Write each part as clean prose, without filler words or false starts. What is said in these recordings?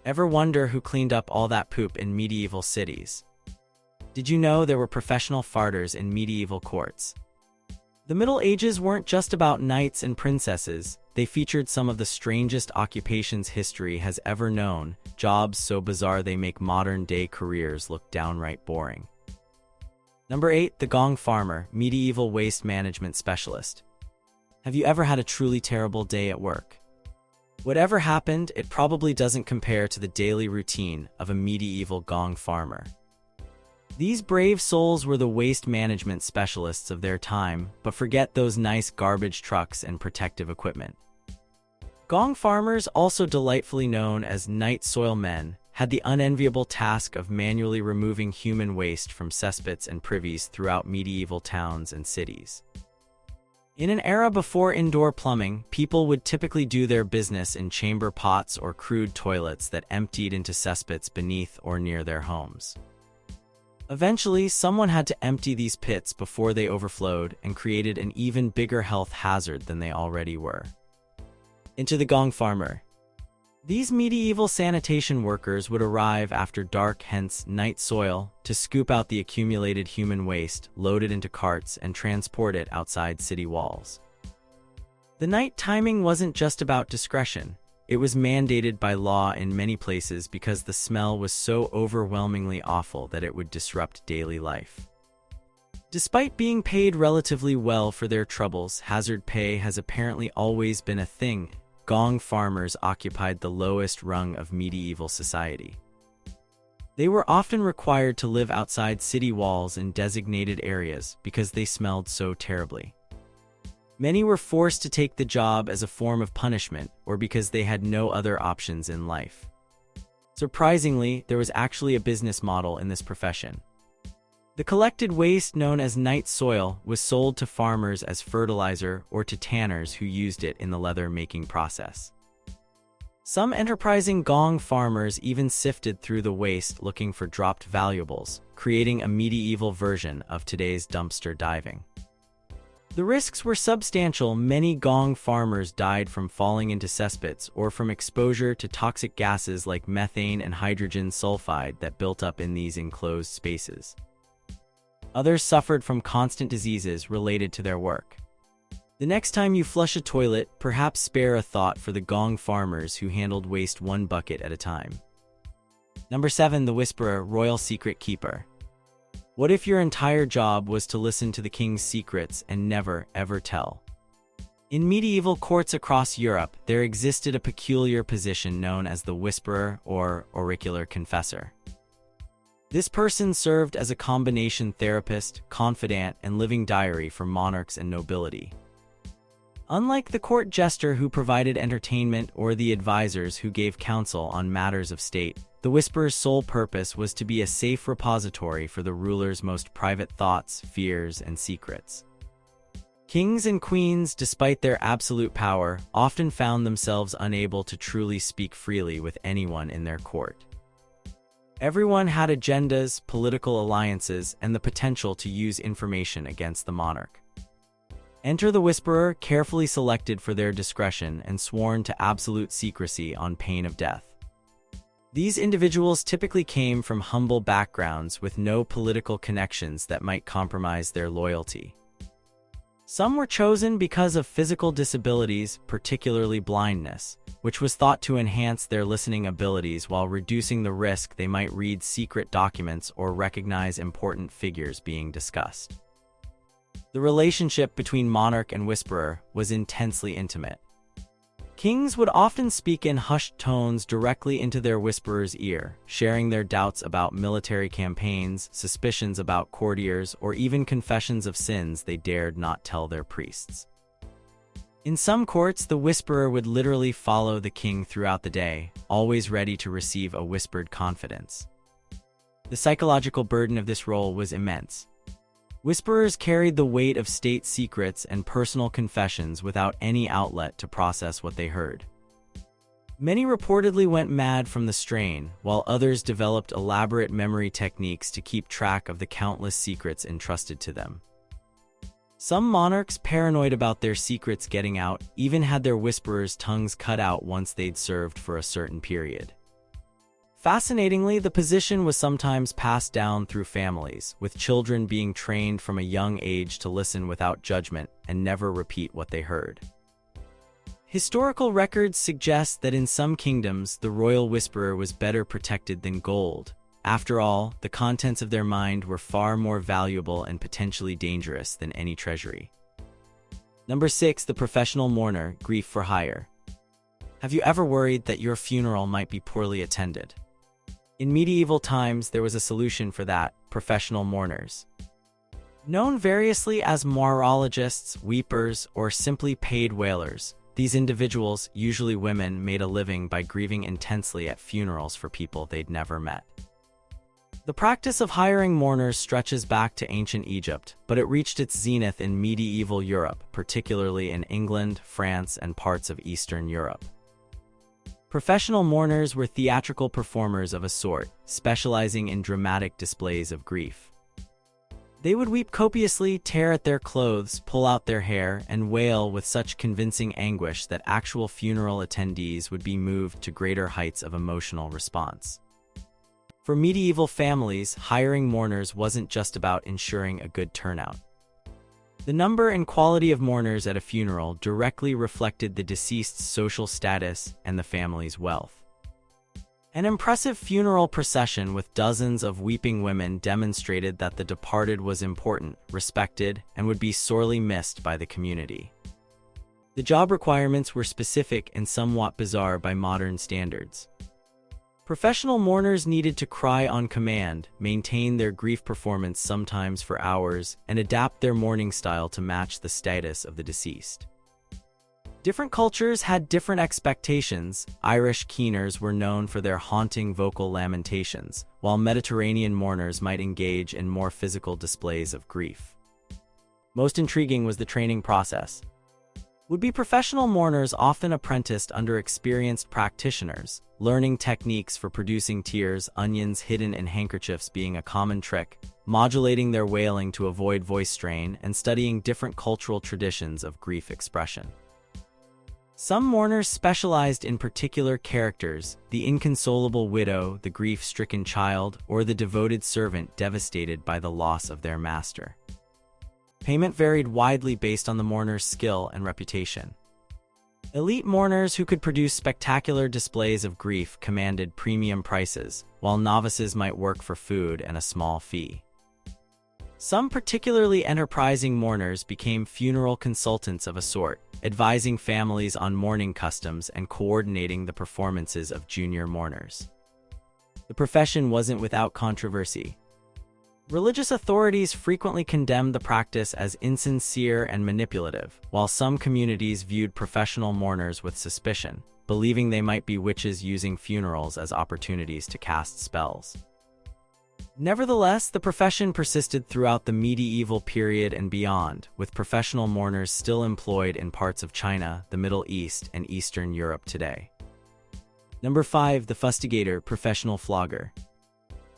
Ever wonder who cleaned up all that poop in medieval cities? Did you know there were professional farters in medieval courts? The Middle Ages weren't just about knights and princesses, they featured some of the strangest occupations history has ever known, jobs so bizarre they make modern-day careers look downright boring. Number 8. The Gong Farmer, Medieval Waste Management Specialist. Have you ever had a truly terrible day at work? Whatever happened, it probably doesn't compare to the daily routine of a medieval gong farmer. These brave souls were the waste management specialists of their time, but forget those nice garbage trucks and protective equipment. Gong farmers, also delightfully known as night soil men, had the unenviable task of manually removing human waste from cesspits and privies throughout medieval towns and cities. In an era before indoor plumbing, people would typically do their business in chamber pots or crude toilets that emptied into cesspits beneath or near their homes. Eventually, someone had to empty these pits before they overflowed and created an even bigger health hazard than they already were. Into the Gong Farmer. These medieval sanitation workers would arrive after dark, hence night soil, to scoop out the accumulated human waste, load it into carts, and transport it outside city walls. The night timing wasn't just about discretion. It was mandated by law in many places because the smell was so overwhelmingly awful that it would disrupt daily life. Despite being paid relatively well for their troubles, hazard pay has apparently always been a thing. Gong farmers occupied the lowest rung of medieval society. They were often required to live outside city walls in designated areas because they smelled so terribly. Many were forced to take the job as a form of punishment or because they had no other options in life. Surprisingly, there was actually a business model in this profession. The collected waste, known as night soil, was sold to farmers as fertilizer or to tanners who used it in the leather-making process. Some enterprising gong farmers even sifted through the waste looking for dropped valuables, creating a medieval version of today's dumpster diving. The risks were substantial. Many gong farmers died from falling into cesspits or from exposure to toxic gases like methane and hydrogen sulfide that built up in these enclosed spaces. Others suffered from constant diseases related to their work. The next time you flush a toilet, perhaps spare a thought for the gong farmers who handled waste one bucket at a time. Number 7. The Whisperer, Royal Secret Keeper. What if your entire job was to listen to the king's secrets and never, ever tell? In medieval courts across Europe, there existed a peculiar position known as the Whisperer or auricular confessor. This person served as a combination therapist, confidant, and living diary for monarchs and nobility. Unlike the court jester who provided entertainment or the advisors who gave counsel on matters of state, the Whisperer's sole purpose was to be a safe repository for the ruler's most private thoughts, fears, and secrets. Kings and queens, despite their absolute power, often found themselves unable to truly speak freely with anyone in their court. Everyone had agendas, political alliances, and the potential to use information against the monarch. Enter the Whisperer, carefully selected for their discretion and sworn to absolute secrecy on pain of death. These individuals typically came from humble backgrounds with no political connections that might compromise their loyalty. Some were chosen because of physical disabilities, particularly blindness, which was thought to enhance their listening abilities while reducing the risk they might read secret documents or recognize important figures being discussed. The relationship between monarch and Whisperer was intensely intimate. Kings would often speak in hushed tones directly into their Whisperer's ear, sharing their doubts about military campaigns, suspicions about courtiers, or even confessions of sins they dared not tell their priests. In some courts, the Whisperer would literally follow the king throughout the day, always ready to receive a whispered confidence. The psychological burden of this role was immense. Whisperers carried the weight of state secrets and personal confessions without any outlet to process what they heard. Many reportedly went mad from the strain, while others developed elaborate memory techniques to keep track of the countless secrets entrusted to them. Some monarchs, paranoid about their secrets getting out, even had their Whisperers' tongues cut out once they'd served for a certain period. Fascinatingly, the position was sometimes passed down through families, with children being trained from a young age to listen without judgment and never repeat what they heard. Historical records suggest that in some kingdoms, the royal whisperer was better protected than gold. After all, the contents of their mind were far more valuable and potentially dangerous than any treasury. Number 6. The professional mourner, grief for hire. Have you ever worried that your funeral might be poorly attended? In medieval times, there was a solution for that: professional mourners. Known variously as marologists, weepers, or simply paid wailers, these individuals, usually women, made a living by grieving intensely at funerals for people they'd never met. The practice of hiring mourners stretches back to ancient Egypt, but it reached its zenith in medieval Europe, particularly in England, France, and parts of Eastern Europe. Professional mourners were theatrical performers of a sort, specializing in dramatic displays of grief. They would weep copiously, tear at their clothes, pull out their hair, and wail with such convincing anguish that actual funeral attendees would be moved to greater heights of emotional response. For medieval families, hiring mourners wasn't just about ensuring a good turnout. The number and quality of mourners at a funeral directly reflected the deceased's social status and the family's wealth. An impressive funeral procession with dozens of weeping women demonstrated that the departed was important, respected, and would be sorely missed by the community. The job requirements were specific and somewhat bizarre by modern standards. Professional mourners needed to cry on command, maintain their grief performance sometimes for hours, and adapt their mourning style to match the status of the deceased. Different cultures had different expectations. Irish keeners were known for their haunting vocal lamentations, while Mediterranean mourners might engage in more physical displays of grief. Most intriguing was the training process. Would-be professional mourners often apprenticed under experienced practitioners, learning techniques for producing tears, onions hidden in handkerchiefs being a common trick, modulating their wailing to avoid voice strain, and studying different cultural traditions of grief expression. Some mourners specialized in particular characters: the inconsolable widow, the grief-stricken child, or the devoted servant devastated by the loss of their master. Payment varied widely based on the mourner's skill and reputation. Elite mourners who could produce spectacular displays of grief commanded premium prices, while novices might work for food and a small fee. Some particularly enterprising mourners became funeral consultants of a sort, advising families on mourning customs and coordinating the performances of junior mourners. The profession wasn't without controversy. Religious authorities frequently condemned the practice as insincere and manipulative, while some communities viewed professional mourners with suspicion, believing they might be witches using funerals as opportunities to cast spells. Nevertheless, the profession persisted throughout the medieval period and beyond, with professional mourners still employed in parts of China, the Middle East, and Eastern Europe today. Number 5. The fustigator, professional flogger.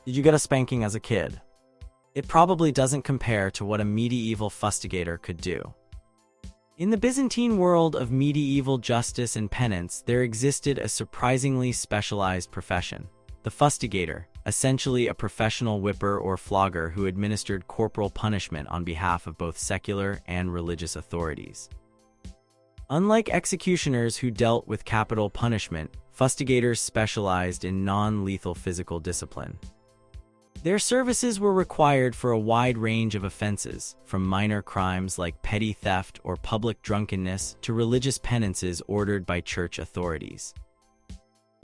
Did you get a spanking as a kid? It probably doesn't compare to what a medieval fustigator could do. In the Byzantine world of medieval justice and penance, there existed a surprisingly specialized profession: the fustigator, essentially a professional whipper or flogger who administered corporal punishment on behalf of both secular and religious authorities. Unlike executioners who dealt with capital punishment, fustigators specialized in non-lethal physical discipline. Their services were required for a wide range of offenses, from minor crimes like petty theft or public drunkenness to religious penances ordered by church authorities.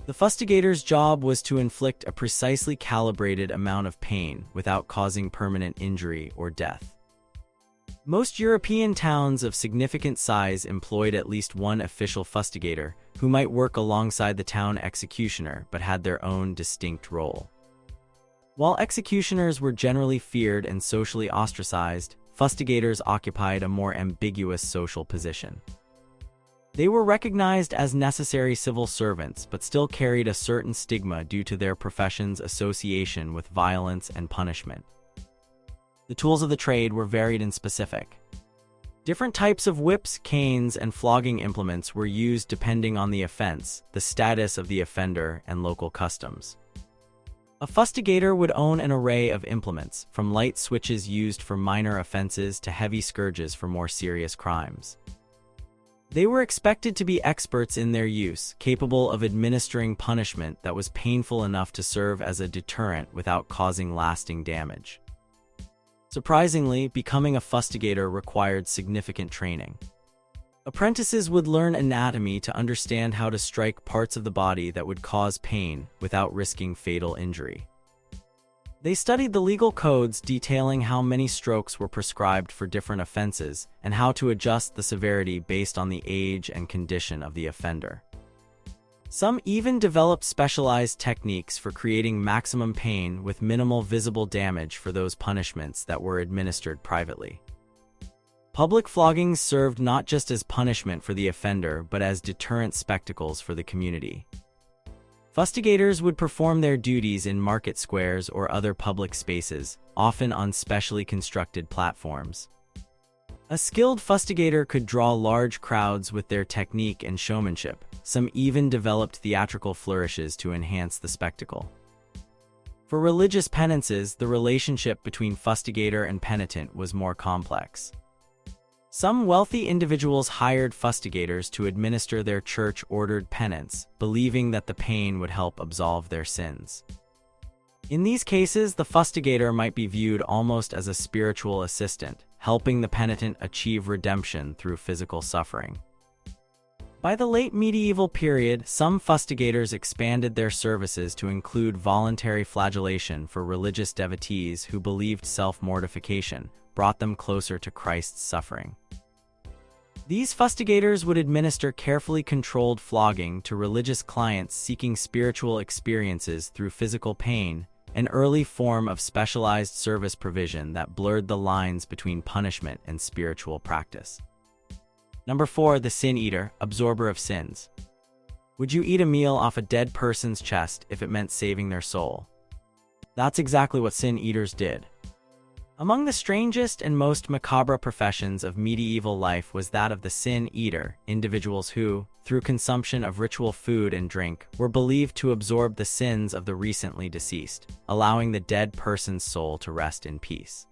The fustigator's job was to inflict a precisely calibrated amount of pain without causing permanent injury or death. Most European towns of significant size employed at least one official fustigator, who might work alongside the town executioner but had their own distinct role. While executioners were generally feared and socially ostracized, fustigators occupied a more ambiguous social position. They were recognized as necessary civil servants but still carried a certain stigma due to their profession's association with violence and punishment. The tools of the trade were varied and specific. Different types of whips, canes, and flogging implements were used depending on the offense, the status of the offender, and local customs. A fustigator would own an array of implements, from light switches used for minor offenses to heavy scourges for more serious crimes. They were expected to be experts in their use, capable of administering punishment that was painful enough to serve as a deterrent without causing lasting damage. Surprisingly, becoming a fustigator required significant training. Apprentices would learn anatomy to understand how to strike parts of the body that would cause pain without risking fatal injury. They studied the legal codes detailing how many strokes were prescribed for different offenses and how to adjust the severity based on the age and condition of the offender. Some even developed specialized techniques for creating maximum pain with minimal visible damage for those punishments that were administered privately. Public floggings served not just as punishment for the offender but as deterrent spectacles for the community. Fustigators would perform their duties in market squares or other public spaces, often on specially constructed platforms. A skilled fustigator could draw large crowds with their technique and showmanship. Some even developed theatrical flourishes to enhance the spectacle. For religious penances, the relationship between fustigator and penitent was more complex. Some wealthy individuals hired fustigators to administer their church-ordered penance, believing that the pain would help absolve their sins. In these cases, the fustigator might be viewed almost as a spiritual assistant, helping the penitent achieve redemption through physical suffering. By the late medieval period, some fustigators expanded their services to include voluntary flagellation for religious devotees who believed self-mortification brought them closer to Christ's suffering. These fustigators would administer carefully controlled flogging to religious clients seeking spiritual experiences through physical pain, an early form of specialized service provision that blurred the lines between punishment and spiritual practice. Number 4. The sin eater, absorber of sins. Would you eat a meal off a dead person's chest if it meant saving their soul? That's exactly what sin eaters did. Among the strangest and most macabre professions of medieval life was that of the sin eater, individuals who, through consumption of ritual food and drink, were believed to absorb the sins of the recently deceased, allowing the dead person's soul to rest in peace.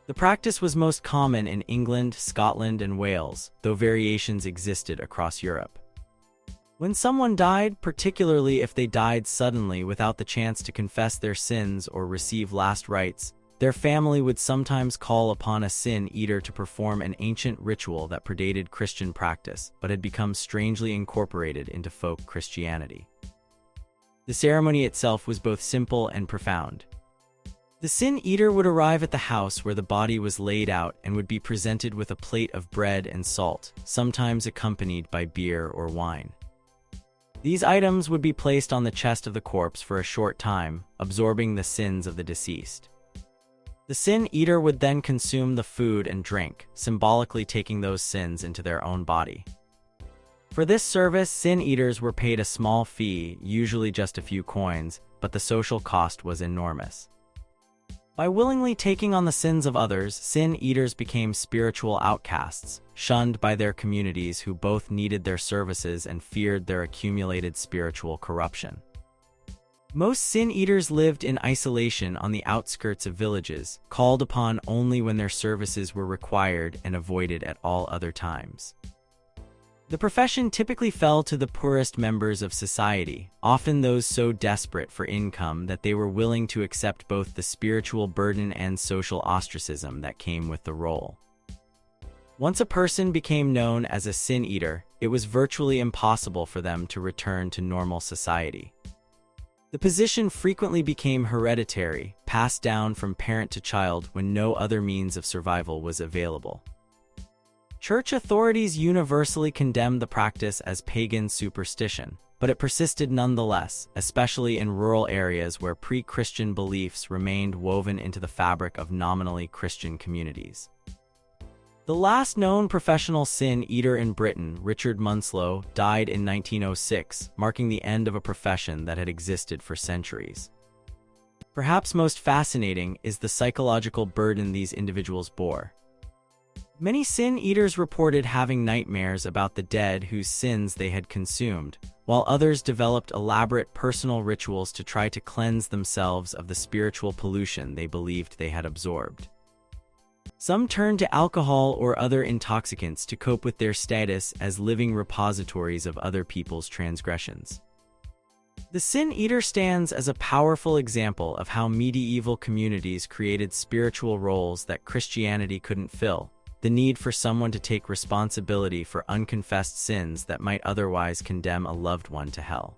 The practice was most common in England, Scotland, and Wales, though variations existed across Europe. When someone died, particularly if they died suddenly without the chance to confess their sins or receive last rites, their family would sometimes call upon a sin eater to perform an ancient ritual that predated Christian practice but had become strangely incorporated into folk Christianity. The ceremony itself was both simple and profound. The sin eater would arrive at the house where the body was laid out and would be presented with a plate of bread and salt, sometimes accompanied by beer or wine. These items would be placed on the chest of the corpse for a short time, absorbing the sins of the deceased. The sin eater would then consume the food and drink, symbolically taking those sins into their own body. For this service, sin eaters were paid a small fee, usually just a few coins, but the social cost was enormous. By willingly taking on the sins of others, sin eaters became spiritual outcasts, shunned by their communities who both needed their services and feared their accumulated spiritual corruption. Most sin eaters lived in isolation on the outskirts of villages, called upon only when their services were required and avoided at all other times. The profession typically fell to the poorest members of society, often those so desperate for income that they were willing to accept both the spiritual burden and social ostracism that came with the role. Once a person became known as a sin eater, it was virtually impossible for them to return to normal society. The position frequently became hereditary, passed down from parent to child when no other means of survival was available. Church authorities universally condemned the practice as pagan superstition, but it persisted nonetheless, especially in rural areas where pre-Christian beliefs remained woven into the fabric of nominally Christian communities. The last known professional sin eater in Britain, Richard Munslow, died in 1906, marking the end of a profession that had existed for centuries. Perhaps most fascinating is the psychological burden these individuals bore. Many sin eaters reported having nightmares about the dead whose sins they had consumed, while others developed elaborate personal rituals to try to cleanse themselves of the spiritual pollution they believed they had absorbed. Some turned to alcohol or other intoxicants to cope with their status as living repositories of other people's transgressions. The Sin Eater stands as a powerful example of how medieval communities created spiritual roles that Christianity couldn't fill: the need for someone to take responsibility for unconfessed sins that might otherwise condemn a loved one to hell.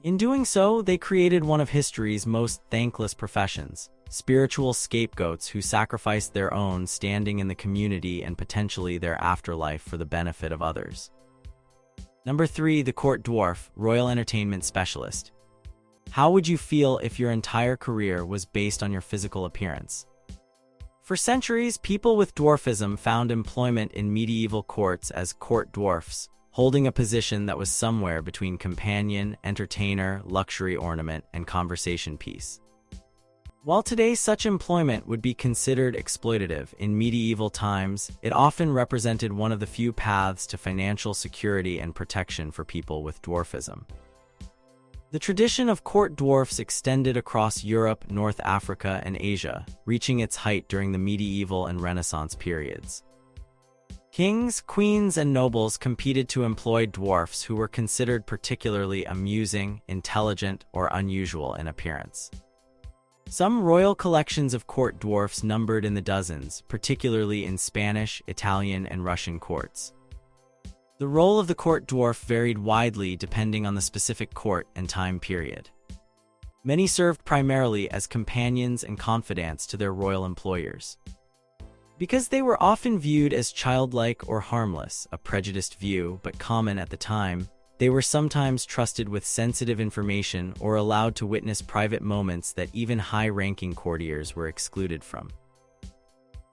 In doing so, they created one of history's most thankless professions: spiritual scapegoats who sacrificed their own standing in the community and potentially their afterlife for the benefit of others. Number 3. The Court Dwarf, Royal Entertainment Specialist. How would you feel if your entire career was based on your physical appearance? For centuries, people with dwarfism found employment in medieval courts as court dwarfs, holding a position that was somewhere between companion, entertainer, luxury ornament, and conversation piece. While today such employment would be considered exploitative, in medieval times, it often represented one of the few paths to financial security and protection for people with dwarfism. The tradition of court dwarfs extended across Europe, North Africa, and Asia, reaching its height during the medieval and Renaissance periods. Kings, queens, and nobles competed to employ dwarfs who were considered particularly amusing, intelligent, or unusual in appearance. Some royal collections of court dwarfs numbered in the dozens, particularly in Spanish, Italian, and Russian courts. The role of the court dwarf varied widely depending on the specific court and time period. Many served primarily as companions and confidants to their royal employers. Because they were often viewed as childlike or harmless, a prejudiced view but common at the time, they were sometimes trusted with sensitive information or allowed to witness private moments that even high-ranking courtiers were excluded from.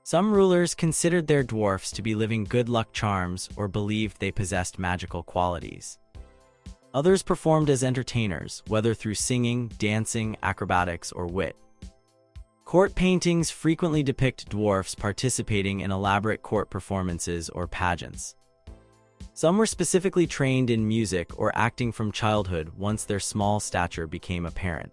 Some rulers considered their dwarfs to be living good luck charms or believed they possessed magical qualities. Others performed as entertainers, whether through singing, dancing, acrobatics, or wit. Court paintings frequently depict dwarfs participating in elaborate court performances or pageants. Some were specifically trained in music or acting from childhood once their small stature became apparent.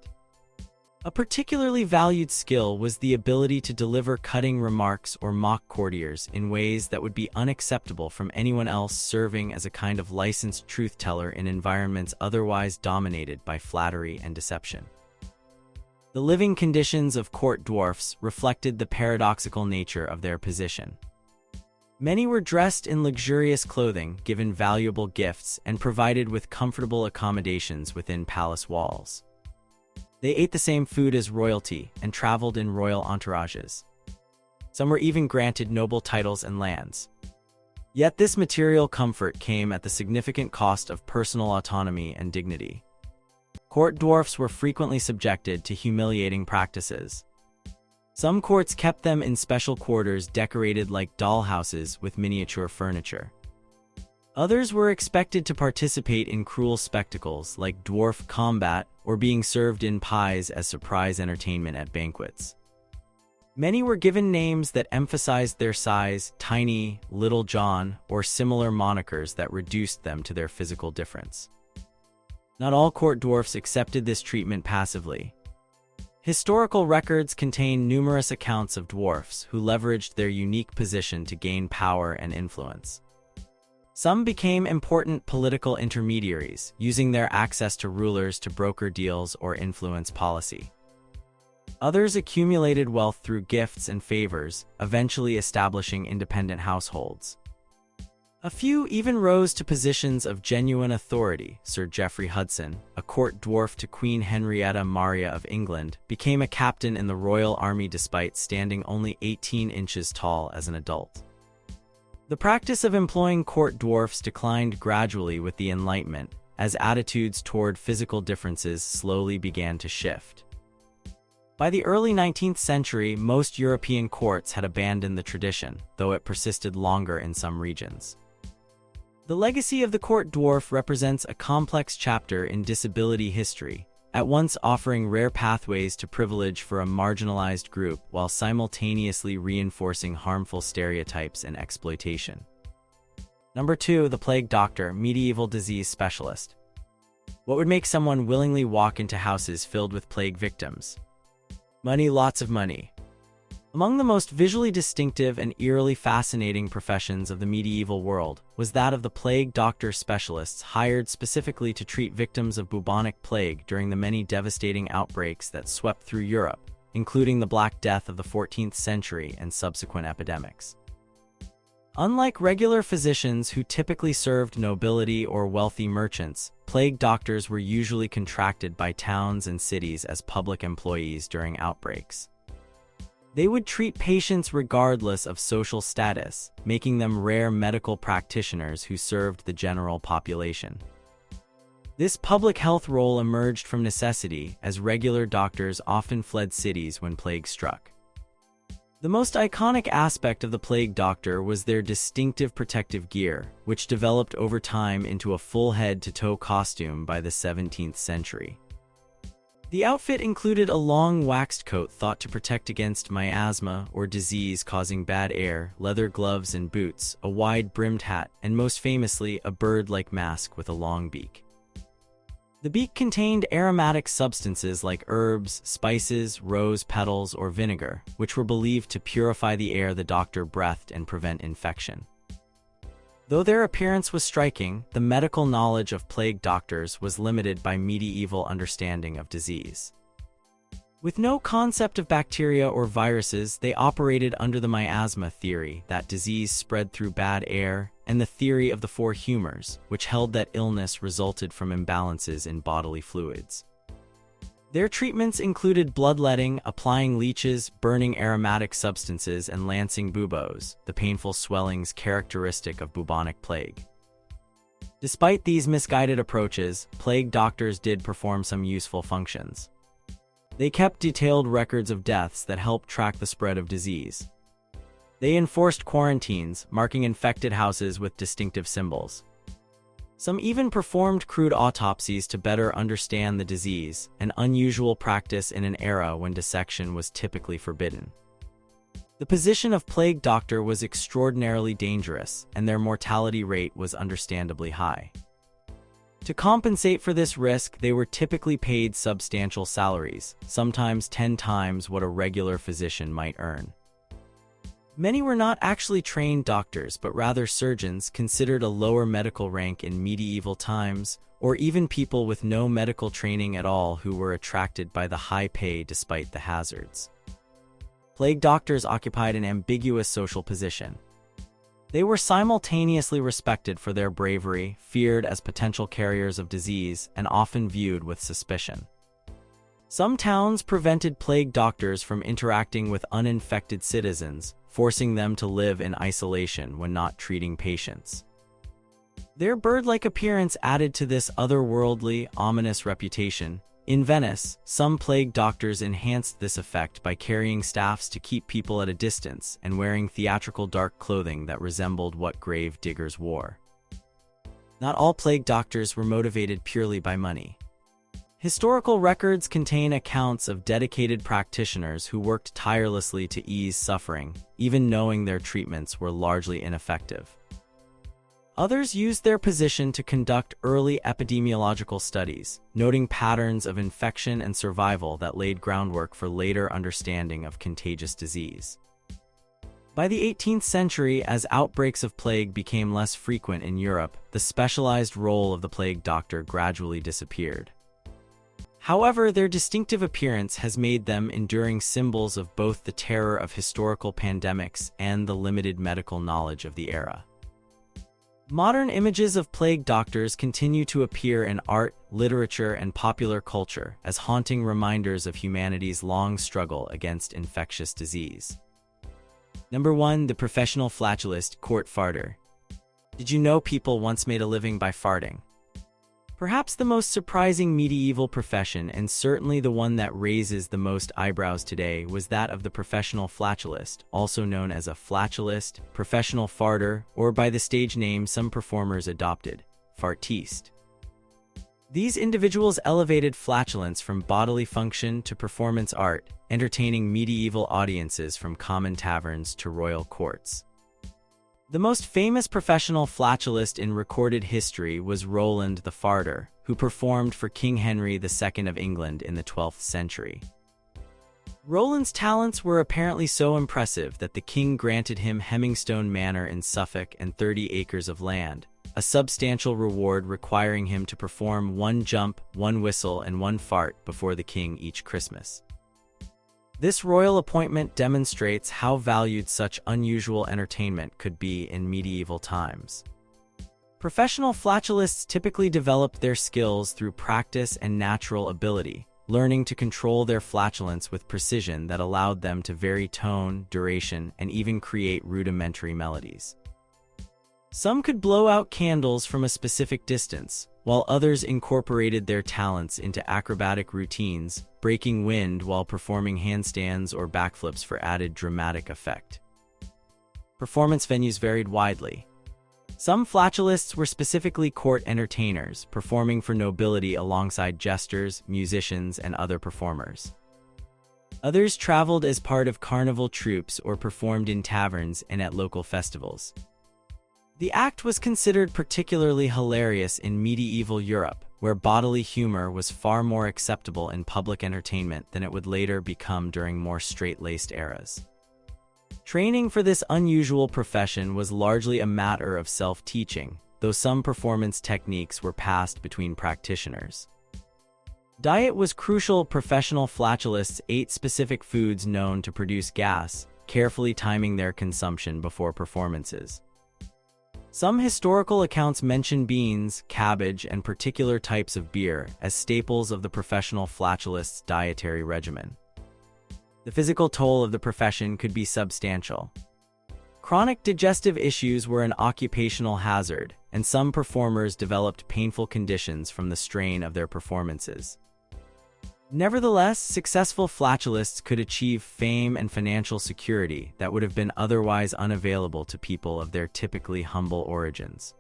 A particularly valued skill was the ability to deliver cutting remarks or mock courtiers in ways that would be unacceptable from anyone else, serving as a kind of licensed truth-teller in environments otherwise dominated by flattery and deception. The living conditions of court dwarfs reflected the paradoxical nature of their position. Many were dressed in luxurious clothing, given valuable gifts, and provided with comfortable accommodations within palace walls. They ate the same food as royalty and traveled in royal entourages. Some were even granted noble titles and lands. Yet this material comfort came at the significant cost of personal autonomy and dignity. Court dwarfs were frequently subjected to humiliating practices. Some courts kept them in special quarters decorated like dollhouses with miniature furniture. Others were expected to participate in cruel spectacles like dwarf combat or being served in pies as surprise entertainment at banquets. Many were given names that emphasized their size: Tiny, Little John, or similar monikers that reduced them to their physical difference. Not all court dwarfs accepted this treatment passively. Historical records contain numerous accounts of dwarfs who leveraged their unique position to gain power and influence. Some became important political intermediaries, using their access to rulers to broker deals or influence policy. Others accumulated wealth through gifts and favors, eventually establishing independent households. A few even rose to positions of genuine authority. Sir Geoffrey Hudson, a court dwarf to Queen Henrietta Maria of England, became a captain in the Royal Army despite standing only 18 inches tall as an adult. The practice of employing court dwarfs declined gradually with the Enlightenment, as attitudes toward physical differences slowly began to shift. By the early 19th century, most European courts had abandoned the tradition, though it persisted longer in some regions. The legacy of the court dwarf represents a complex chapter in disability history, at once offering rare pathways to privilege for a marginalized group while simultaneously reinforcing harmful stereotypes and exploitation. Number 2, the plague doctor, medieval disease specialist. What would make someone willingly walk into houses filled with plague victims? Money, lots of money. Among the most visually distinctive and eerily fascinating professions of the medieval world was that of the plague doctor specialists hired specifically to treat victims of bubonic plague during the many devastating outbreaks that swept through Europe, including the Black Death of the 14th century and subsequent epidemics. Unlike regular physicians who typically served nobility or wealthy merchants, plague doctors were usually contracted by towns and cities as public employees during outbreaks. They would treat patients regardless of social status, making them rare medical practitioners who served the general population. This public health role emerged from necessity, as regular doctors often fled cities when plague struck. The most iconic aspect of the plague doctor was their distinctive protective gear, which developed over time into a full head-to-toe costume by the 17th century. The outfit included a long waxed coat thought to protect against miasma or disease causing bad air, leather gloves and boots, a wide-brimmed hat, and most famously, a bird-like mask with a long beak. The beak contained aromatic substances like herbs, spices, rose petals, or vinegar, which were believed to purify the air the doctor breathed and prevent infection. Though their appearance was striking, the medical knowledge of plague doctors was limited by medieval understanding of disease. With no concept of bacteria or viruses, they operated under the miasma theory that disease spread through bad air, and the theory of the four humors, which held that illness resulted from imbalances in bodily fluids. Their treatments included bloodletting, applying leeches, burning aromatic substances, and lancing buboes, the painful swellings characteristic of bubonic plague. Despite these misguided approaches, plague doctors did perform some useful functions. They kept detailed records of deaths that helped track the spread of disease. They enforced quarantines, marking infected houses with distinctive symbols. Some even performed crude autopsies to better understand the disease, an unusual practice in an era when dissection was typically forbidden. The position of plague doctor was extraordinarily dangerous, and their mortality rate was understandably high. To compensate for this risk, they were typically paid substantial salaries, sometimes 10 times what a regular physician might earn. Many were not actually trained doctors, but rather surgeons, considered a lower medical rank in medieval times, or even people with no medical training at all who were attracted by the high pay despite the hazards. Plague doctors occupied an ambiguous social position. They were simultaneously respected for their bravery, feared as potential carriers of disease, and often viewed with suspicion. Some towns prevented plague doctors from interacting with uninfected citizens, forcing them to live in isolation when not treating patients. Their bird-like appearance added to this otherworldly, ominous reputation. In Venice, some plague doctors enhanced this effect by carrying staffs to keep people at a distance and wearing theatrical dark clothing that resembled what grave diggers wore. Not all plague doctors were motivated purely by money. Historical records contain accounts of dedicated practitioners who worked tirelessly to ease suffering, even knowing their treatments were largely ineffective. Others used their position to conduct early epidemiological studies, noting patterns of infection and survival that laid groundwork for later understanding of contagious disease. By the 18th century, as outbreaks of plague became less frequent in Europe, the specialized role of the plague doctor gradually disappeared. However, their distinctive appearance has made them enduring symbols of both the terror of historical pandemics and the limited medical knowledge of the era. Modern images of plague doctors continue to appear in art, literature, and popular culture as haunting reminders of humanity's long struggle against infectious disease. Number 1. The professional flatulist, court farter. Did you know people once made a living by farting? Perhaps the most surprising medieval profession, and certainly the one that raises the most eyebrows today, was that of the professional flatulist, also known as a flatulist, professional farter, or by the stage name some performers adopted, fartiste. These individuals elevated flatulence from bodily function to performance art, entertaining medieval audiences from common taverns to royal courts. The most famous professional flatulist in recorded history was Roland the Farter, who performed for King Henry II of England in the 12th century. Roland's talents were apparently so impressive that the king granted him Hemmingstone Manor in Suffolk and 30 acres of land, a substantial reward requiring him to perform 1 jump, 1 whistle, and 1 fart before the king each Christmas. This royal appointment demonstrates how valued such unusual entertainment could be in medieval times. Professional flatulists typically developed their skills through practice and natural ability, learning to control their flatulence with precision that allowed them to vary tone, duration, and even create rudimentary melodies. Some could blow out candles from a specific distance, while others incorporated their talents into acrobatic routines, breaking wind while performing handstands or backflips for added dramatic effect. Performance venues varied widely. Some flatulists were specifically court entertainers, performing for nobility alongside jesters, musicians, and other performers. Others traveled as part of carnival troupes or performed in taverns and at local festivals. The act was considered particularly hilarious in medieval Europe, where bodily humor was far more acceptable in public entertainment than it would later become during more straight-laced eras. Training for this unusual profession was largely a matter of self-teaching, though some performance techniques were passed between practitioners. Diet was crucial. Professional flatulists ate specific foods known to produce gas, carefully timing their consumption before performances. Some historical accounts mention beans, cabbage, and particular types of beer as staples of the professional flatulist's dietary regimen. The physical toll of the profession could be substantial. Chronic digestive issues were an occupational hazard, and some performers developed painful conditions from the strain of their performances. Nevertheless, successful flatulists could achieve fame and financial security that would have been otherwise unavailable to people of their typically humble origins.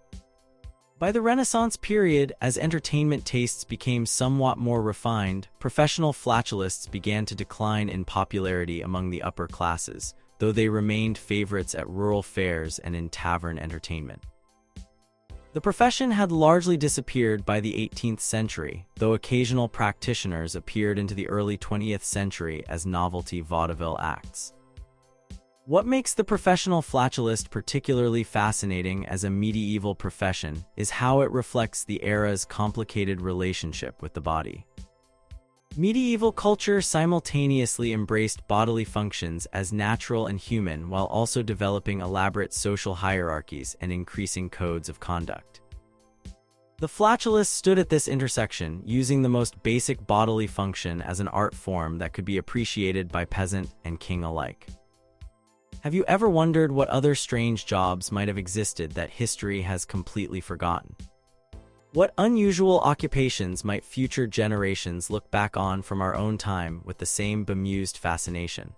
By the Renaissance period, as entertainment tastes became somewhat more refined, professional flatulists began to decline in popularity among the upper classes, though they remained favorites at rural fairs and in tavern entertainment. The profession had largely disappeared by the 18th century, though occasional practitioners appeared into the early 20th century as novelty vaudeville acts. What makes the professional flatulist particularly fascinating as a medieval profession is how it reflects the era's complicated relationship with the body. Medieval culture simultaneously embraced bodily functions as natural and human while also developing elaborate social hierarchies and increasing codes of conduct. The flatulist stood at this intersection, using the most basic bodily function as an art form that could be appreciated by peasant and king alike. Have you ever wondered what other strange jobs might have existed that history has completely forgotten? What unusual occupations might future generations look back on from our own time with the same bemused fascination?